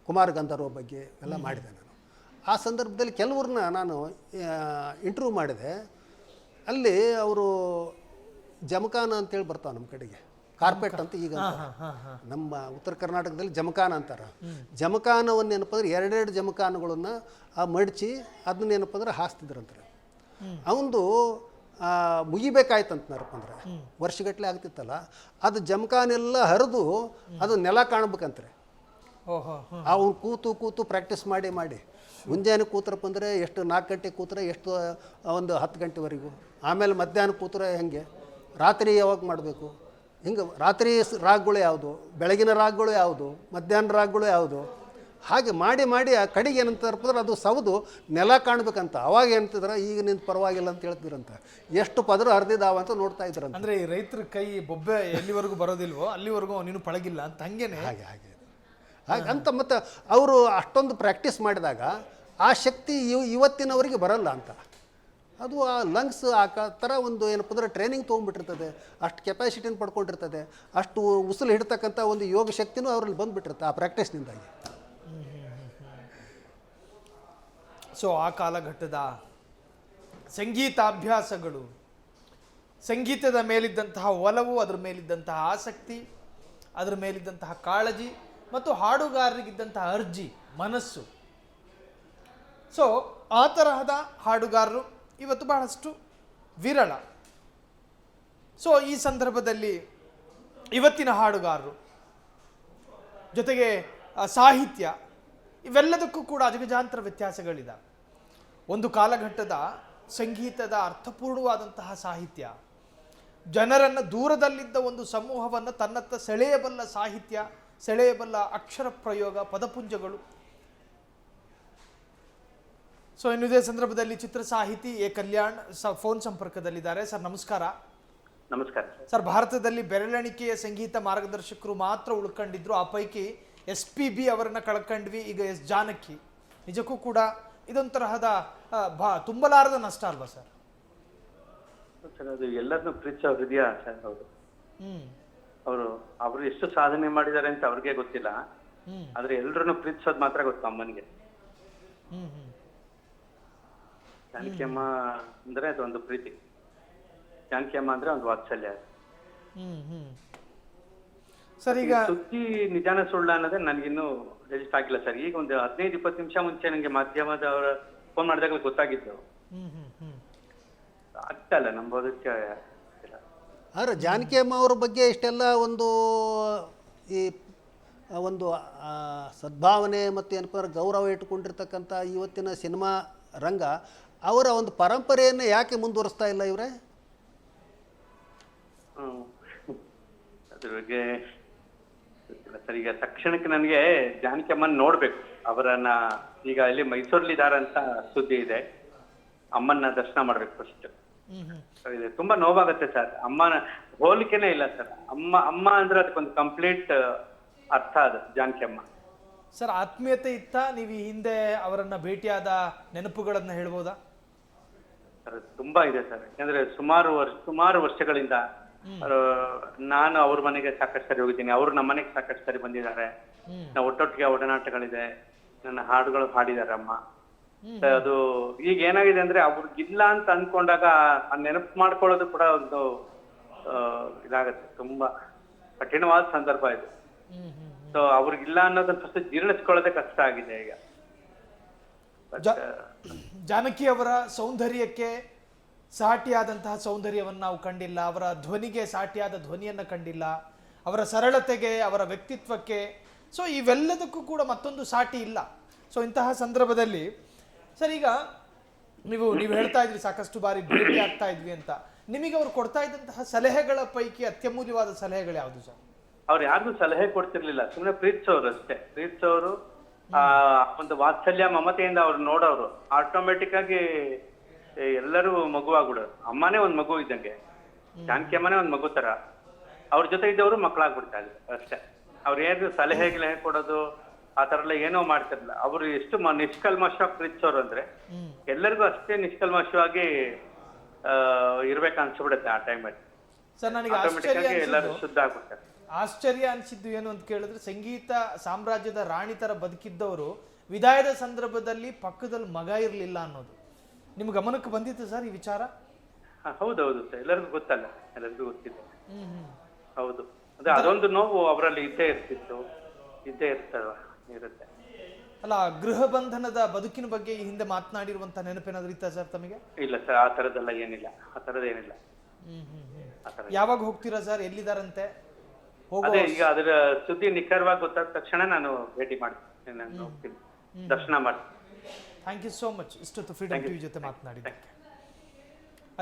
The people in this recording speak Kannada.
ಕುಮಾರ್ ಗಂಧರ್ವ ಬಗ್ಗೆ ಎಲ್ಲ ಮಾಡಿದೆ ನಾನು. ಆ ಸಂದರ್ಭದಲ್ಲಿ ಕೆಲವ್ರನ್ನ ನಾನು ಇಂಟರ್ವ್ಯೂ ಮಾಡಿದೆ. ಅಲ್ಲಿ ಅವರು ಜಮಖಾನ ಅಂತೇಳಿ ಬರ್ತಾವೆ ನಮ್ಮ ಕಡೆಗೆ, ಕಾರ್ಪೆಟ್ ಅಂತ ಈಗ ನಮ್ಮ ಉತ್ತರ ಕರ್ನಾಟಕದಲ್ಲಿ ಜಮಖಾನ ಅಂತಾರೆ. ಜಮಖಾನವನ್ನು ಏನಪ್ಪ ಅಂದ್ರೆ ಎರಡೆರಡು ಜಮಖಾನಗಳನ್ನು ಮಡಚಿ ಅದನ್ನ ಏನಪ್ಪ ಅಂದ್ರೆ ಹಾಸ್ತಿದ್ರಂತಾರೆ. ಅವನು ಮುಗಿಬೇಕಾಯ್ತಂತನಪ್ಪ ಅಂದ್ರೆ ವರ್ಷಗಟ್ಟಲೆ ಆಗ್ತಿತ್ತಲ್ಲ, ಅದು ಜಮಖಾನೆಲ್ಲ ಹರಿದು ಅದು ನೆಲ ಕಾಣ್ಬೇಕಂತಾರೆ. ಅವ್ನು ಕೂತು ಪ್ರಾಕ್ಟೀಸ್ ಮಾಡಿ ಮುಂಜಾನೆ ಕೂತ್ರಪ್ಪ ಅಂದರೆ ಎಷ್ಟು 4 ಗಂಟೆ ಕೂತ್ರೆ ಎಷ್ಟು ಒಂದು 10 ಗಂಟೆವರೆಗೂ, ಆಮೇಲೆ ಮಧ್ಯಾಹ್ನ ಕೂತ್ರೆ ಹೆಂಗೆ, ರಾತ್ರಿ ಯಾವಾಗ ಮಾಡಬೇಕು, ಹಿಂಗೆ ರಾತ್ರಿ ರಾಗಗಳು ಯಾವುದು, ಬೆಳಗಿನ ರಾಗಗಳು ಯಾವುದು, ಮಧ್ಯಾಹ್ನ ರಾಗಗಳು ಯಾವುದು, ಹಾಗೆ ಮಾಡಿ ಆ ಕಡೆಗೆ ಏನಂತಾರಪ್ಪ ಅಂದ್ರೆ ಅದು ಸೌದು ನೆಲ ಕಾಣ್ಬೇಕಂತ. ಅವಾಗ ಏನಂತಿದ್ರೆ ಈಗ ನಿಂತು ಪರವಾಗಿಲ್ಲ ಅಂತ ಹೇಳ್ತಿದ್ರಂತ. ಎಷ್ಟು ಪದರು ಹರಿದಿದ್ದಾವ ಅಂತ ನೋಡ್ತಾ ಇದ್ರಂತ. ಅಂದರೆ ರೈತರ ಕೈ ಬೊಬ್ಬೆ ಎಲ್ಲಿವರೆಗೂ ಬರೋದಿಲ್ವೋ ಅಲ್ಲಿವರೆಗೂ ನೀನು ಪಳಗಿಲ್ಲ ಅಂತ ಹಂಗೇನೆ ಹಾಗೆ ಅಂತ. ಮತ್ತು ಅವರು ಅಷ್ಟೊಂದು ಪ್ರಾಕ್ಟೀಸ್ ಮಾಡಿದಾಗ ಆ ಶಕ್ತಿ ಇವತ್ತಿನವರಿಗೆ ಬರಲ್ಲ ಅಂತ. ಅದು ಆ ಲಂಗ್ಸ್ ಆ ಥರ ಒಂದು ಏನಪ್ಪ ಅಂದ್ರೆ ಟ್ರೈನಿಂಗ್ ತೊಗೊಂಡ್ಬಿಟ್ಟಿರ್ತದೆ, ಅಷ್ಟು ಕೆಪಾಸಿಟಿನ ಪಡ್ಕೊಂಡಿರ್ತದೆ, ಅಷ್ಟು ಉಸಿಲು ಹಿಡ್ತಕ್ಕಂಥ ಒಂದು ಯೋಗ ಶಕ್ತಿನೂ ಅವರಲ್ಲಿ ಬಂದುಬಿಟ್ಟಿರುತ್ತೆ ಆ ಪ್ರಾಕ್ಟೀಸ್ನಿಂದಾಗಿ. ಸೊ ಆ ಕಾಲಘಟ್ಟದ ಸಂಗೀತಾಭ್ಯಾಸಗಳು, ಸಂಗೀತದ ಮೇಲಿದ್ದಂತಹ ಒಲವು, ಅದರ ಮೇಲಿದ್ದಂತಹ ಆಸಕ್ತಿ, ಅದರ ಮೇಲಿದ್ದಂತಹ ಕಾಳಜಿ ಮತ್ತು ಹಾಡುಗಾರರಿಗಿದ್ದಂತಹ ಅರ್ಜಿ, ಮನಸ್ಸು. ಸೊ ಆ ತರಹದ ಹಾಡುಗಾರರು ಇವತ್ತು ಬಹಳಷ್ಟು ವಿರಳ. ಸೊ ಈ ಸಂದರ್ಭದಲ್ಲಿ ಇವತ್ತಿನ ಹಾಡುಗಾರರು ಜೊತೆಗೆ ಸಾಹಿತ್ಯ ಇವೆಲ್ಲದಕ್ಕೂ ಕೂಡ ಅಜಗಜಾಂತರ ವ್ಯತ್ಯಾಸಗಳಿದೆ. ಒಂದು ಕಾಲಘಟ್ಟದ ಸಂಗೀತದ ಅರ್ಥಪೂರ್ಣವಾದಂತಹ ಸಾಹಿತ್ಯ, ಜನರನ್ನು ದೂರದಲ್ಲಿದ್ದ ಒಂದು ಸಮೂಹವನ್ನು ತನ್ನತ್ತ ಸೆಳೆಯಬಲ್ಲ ಸಾಹಿತ್ಯ, ಸೆಳೆಯಬಲ್ಲ ಅಕ್ಷರ ಪ್ರಯೋಗ, ಪದಪುಂಜಗಳು. ಸೊ ಇನ್ನು ಇದೇ ಸಂದರ್ಭದಲ್ಲಿ ಚಿತ್ರ ಸಾಹಿತಿ ಎ ಕಲ್ಯಾಣ್ ಫೋನ್ ಸಂಪರ್ಕದಲ್ಲಿದ್ದಾರೆ. ಸರ್ ನಮಸ್ಕಾರ. ನಮಸ್ಕಾರ ಸರ್. ಭಾರತದಲ್ಲಿ ಬೆರಳೆಣಿಕೆಯ ಸಂಗೀತ ಮಾರ್ಗದರ್ಶಕರು ಮಾತ್ರ ಉಳ್ಕೊಂಡಿದ್ರು. ಆ ಪೈಕಿ SPB ಅವರನ್ನ ಕಳ್ಕೊಂಡ್ವಿ. ಈಗ S ಜಾನಕಿ. ನಿಜಕ್ಕೂ ಕೂಡ ಇದೊಂತರಹದ ತುಂಬಲಾರದ ನಷ್ಟ ಅಲ್ವಾ ಸರ್? ಸರ್ ಅದು ಎಲ್ಲರನ್ನೂ ಪ್ರೀತಿಸೋ ಹೃದಯ ಸರ್. ಅವರು ಅವರು ಎಷ್ಟು ಸಾಧನೆ ಮಾಡಿದ್ದಾರೆ ಅಂತ ಅವ್ರಿಗೆ ಗೊತ್ತಿಲ್ಲ, ಆದ್ರೆ ಎಲ್ರನ್ನು ಪ್ರೀತಿಸೋದು ಮಾತ್ರ ಗೊತ್ತು ಅಮ್ಮನಿಗೆ. ಜಾನಕಿ ಅಮ್ಮ ಅಂದ್ರೆ ಅದೊಂದು ಪ್ರೀತಿ, ಜಾನಕಿ ಅಮ್ಮ ಅಂದ್ರೆ ಒಂದು ವಾತ್ಸಲ್ಯ. ಸರ್ ಈಗ ಸುದ್ದಿ ನಿಜಾನ ಸುಳ್ಳ ಅನ್ನೋದೇ ನನ್ಗಿನ್ನೂ ರಿಜಿಸ್ಟರ್ ಆಗಿಲ್ಲ ಸರ್. ಈಗ ಒಂದು 15-20 ನಿಮಿಷ ಮುಂಚೆ ನಂಗೆ ಮಾಧ್ಯಮದವರ ಫೋನ್ ಮಾಡಿದಾಗ ಗೊತ್ತಾಗಿದ್ದು. ಆಗ್ತಲ್ಲ ನಂಬೋದಕ್ಕೆ. ಆದರೆ ಜಾನಕಿ ಅಮ್ಮ ಅವ್ರ ಬಗ್ಗೆ ಇಷ್ಟೆಲ್ಲ ಒಂದು ಈ ಒಂದು ಸದ್ಭಾವನೆ ಮತ್ತು ಏನಪ್ಪ ಗೌರವ ಇಟ್ಟುಕೊಂಡಿರ್ತಕ್ಕಂಥ ಇವತ್ತಿನ ಸಿನಿಮಾ ರಂಗ ಅವರ ಒಂದು ಪರಂಪರೆಯನ್ನು ಯಾಕೆ ಮುಂದುವರಿಸ್ತಾ ಇಲ್ಲ ಇವರೇ? ಅದ್ರ ಬಗ್ಗೆ ಸರ್ ಈಗ ತಕ್ಷಣಕ್ಕೆ ನನಗೆ ಜಾನಕಿ ಅಮ್ಮನ ನೋಡ್ಬೇಕು. ಅವರನ್ನ ಈಗ ಇಲ್ಲಿ ಮೈಸೂರಲ್ಲಿ ಇದಾರಂತ ಸುದ್ದಿ ಇದೆ. ಅಮ್ಮನ ದರ್ಶನ ಮಾಡ್ಬೇಕು ಫಸ್ಟ್. ಇದೆ ತುಂಬಾ ನೋವಾಗತ್ತೆ ಸರ್. ಅಮ್ಮನ ಹೋಲಿಕೆನೇ ಇಲ್ಲ ಸರ್. ಅಮ್ಮ ಅಂದ್ರೆ ಅದಕ್ಕೊಂದು ಕಂಪ್ಲೀಟ್ ಅರ್ಥ ಅದು ಜಾನಕಿ ಅಮ್ಮ. ಸರ್ ಆತ್ಮೀಯತೆ ಇತ್ತ? ನೀವು ಈ ಹಿಂದೆ ಅವರನ್ನ ಭೇಟಿಯಾದ ನೆನಪುಗಳನ್ನ ಹೇಳ್ಬೋದಾ? ಸರ್ ತುಂಬಾ ಇದೆ ಸರ್. ಯಾಕಂದ್ರೆ ಸುಮಾರು ವರ್ಷಗಳಿಂದ ನಾನು ಅವ್ರ ಮನೆಗೆ ಸಾಕಷ್ಟು ಸರಿ ಹೋಗಿದ್ದೀನಿ, ಅವ್ರು ನಮ್ಮ ಮನೆಗೆ ಸಾಕಷ್ಟು ಸರಿ ಬಂದಿದ್ದಾರೆ. ನಾವು ಒಟ್ಟೊಟ್ಟಿಗೆ ಒಡನಾಟಗಳಿದೆ. ನನ್ನ ಹಾಡುಗಳು ಹಾಡಿದ್ದಾರೆ ಅಮ್ಮ. ಅದು ಈಗ ಏನಾಗಿದೆ ಅಂದ್ರೆ ಅವ್ರಿಗಿಲ್ಲ ಅಂತ ಅನ್ಕೊಂಡಾಗ ಆ ನೆನಪು ಮಾಡ್ಕೊಳ್ಳೋದು ಕೂಡ ಒಂದು ಇದಾಗತ್ತೆ. ತುಂಬಾ ಕಠಿಣವಾದ ಸಂದರ್ಭ ಇದು. ಸೊ ಅವ್ರಿಗಿಲ್ಲ ಅನ್ನೋದನ್ನ ಫಸ್ಟ್ ಜೀರ್ಣಿಸ್ಕೊಳ್ಳೋದೇ ಕಷ್ಟ ಆಗಿದೆ ಈಗ. ಜಾನಕಿ ಅವರ ಸೌಂದರ್ಯಕ್ಕೆ ಸಾಟಿಯಾದಂತಹ ಸೌಂದರ್ಯವನ್ನು ನಾವು ಕಂಡಿಲ್ಲ. ಅವರ ಧ್ವನಿಗೆ ಸಾಟಿಯಾದ ಧ್ವನಿಯನ್ನು ಕಂಡಿಲ್ಲ. ಅವರ ಸರಳತೆಗೆ, ಅವರ ವ್ಯಕ್ತಿತ್ವಕ್ಕೆ, ಸೊ ಇವೆಲ್ಲದಕ್ಕೂ ಕೂಡ ಮತ್ತೊಂದು ಸಾಟಿ ಇಲ್ಲ. ಸೊ ಇಂತಹ ಸಂದರ್ಭದಲ್ಲಿ ಸರ್ ಈಗ ನೀವು ಹೇಳ್ತಾ ಇದ್ರಿ ಸಾಕಷ್ಟು ಬಾರಿ ಭೇಟಿ ಆಗ್ತಾ ಇದ್ವಿ ಅಂತ. ನಿಮಗೆ ಅವ್ರು ಕೊಡ್ತಾ ಇದ್ದಂತಹ ಸಲಹೆಗಳ ಪೈಕಿ ಅತ್ಯಮೂಲ್ಯವಾದ ಸಲಹೆಗಳು ಯಾವುದು ಸರ್? ಅವ್ರು ಯಾರಿಗೂ ಸಲಹೆ ಕೊಡ್ತಿರ್ಲಿಲ್ಲ, ಸುಮ್ಮನೆ ಪ್ರೀತಿಸೋರು ಅಷ್ಟೇ. ಪ್ರೀತಿಸೋರು, ಒಂದು ವಾತ್ಸಲ್ಯ ಮಮತೆಯಿಂದ ಅವ್ರು ನೋಡೋರು. ಆಟೋಮೆಟಿಕ್ ಆಗಿ ಎಲ್ಲರೂ ಮಗುವಾಗ್ಬಿಡೋರು. ಅಮ್ಮನೇ ಒಂದ್ ಮಗು ಇದ್ದಂಗೆ, ಜಾನಕಿ ಅಮ್ಮನೇ ಒಂದ್ ಮಗು ತರ. ಅವ್ರ ಜೊತೆ ಇದ್ದವರು ಮಕ್ಕಳಾಗ್ಬಿಡ್ತಾ ಇದ್ರು ಅಷ್ಟೇ. ಅವ್ರು ಏನು ಸಲಹೆ ಕೊಡೋದು ಆ ತರ ಎಲ್ಲ ಏನೋ ಮಾಡ್ತಿರ್ಲಿಲ್ಲ. ಅವರು ಎಷ್ಟು ನಿಷ್ಕಲ್ಮಶವಾಗಿ ಪ್ರೀತಿಸೋರು ಅಂದ್ರೆ ಎಲ್ಲರಿಗೂ ಅಷ್ಟೇ ನಿಷ್ಕಲ್ಮಶವಾಗಿ ಇರ್ಬೇಕು ಅನ್ಸ್ಬಿಡುತ್ತೆ ಆ ಟೈಮಲ್ಲಿ. ಸರ್ ನನಗೆ ಆಟೋಮೆಟಿಕ್ ಆಗಿ ಎಲ್ಲರೂ ಶುದ್ಧ ಆಗ್ಬಿಡ್ತಾರೆ. ಆಶ್ಚರ್ಯ ಅನಿಸಿದ್ದು ಏನು ಅಂತ ಕೇಳಿದ್ರೆ, ಸಂಗೀತ ಸಾಮ್ರಾಜ್ಯದ ರಾಣಿ ಥರ ಬದುಕಿದ್ದವರು ವಿದಾಯದ ಸಂದರ್ಭದಲ್ಲಿ ಪಕ್ಕದಲ್ಲಿ ಮಗ ಇರಲಿಲ್ಲ ಅನ್ನೋದು ನಿಮ್ಮ ಗಮನಕ್ಕೆ ಬಂದಿತ್ತು ಸರ್ ಈ ವಿಚಾರ? ಹೌದೌದು ಸರ್, ಎಲ್ಲರಿಗೂ ಗೊತ್ತಲ್ಲ, ಎಲ್ಲರಿಗೂ ಗೊತ್ತಿದೆ. ಹೌದು, ಅದೇ ಅದೊಂದು ನೋವು ಅವರಲ್ಲಿ ಇದ್ದೇ ಇರುತ್ತೆ. ಅಲ್ಲ, ಗೃಹ ಬಂಧನದ ಬದುಕಿನ ಬಗ್ಗೆ ಈ ಹಿಂದೆ ಮಾತನಾಡಿರುವಂತ ನೆನಪೇನಾದ್ರೂ ಇತ್ತ ಸರ್ ತಮಗೆ? ಇಲ್ಲ ಸರ್, ಆ ಥರದ್ದೆಲ್ಲ ಏನಿಲ್ಲ, ಆ ಥರದ್ದೇನಿಲ್ಲ. ಯಾವಾಗ ಹೋಗ್ತೀರಾ ಸರ್? ಎಲ್ಲಿದಾರಂತೆ? ಅದೇ ಈಗ ಅದರ ಸುದ್ದಿ ನಿಖರವಾಗಿ ಗೊತ್ತಾದ ತಕ್ಷಣ ನಾನು ಭೇಟಿ ಮಾಡ್ತೀನಿ, ನಾನು ಹೋಗ್ತೀನಿ, ದರ್ಶನ ಮಾಡ್ತೀನಿ. ಥ್ಯಾಂಕ್ ಯು ಸೋ ಮಚ್ ಇಷ್ಟೊತ್ತು ಫ್ರೀಡಮ್ ಟಿವಿ ಜೊತೆ ಮಾತನಾಡಿದ್ದಕ್ಕೆ.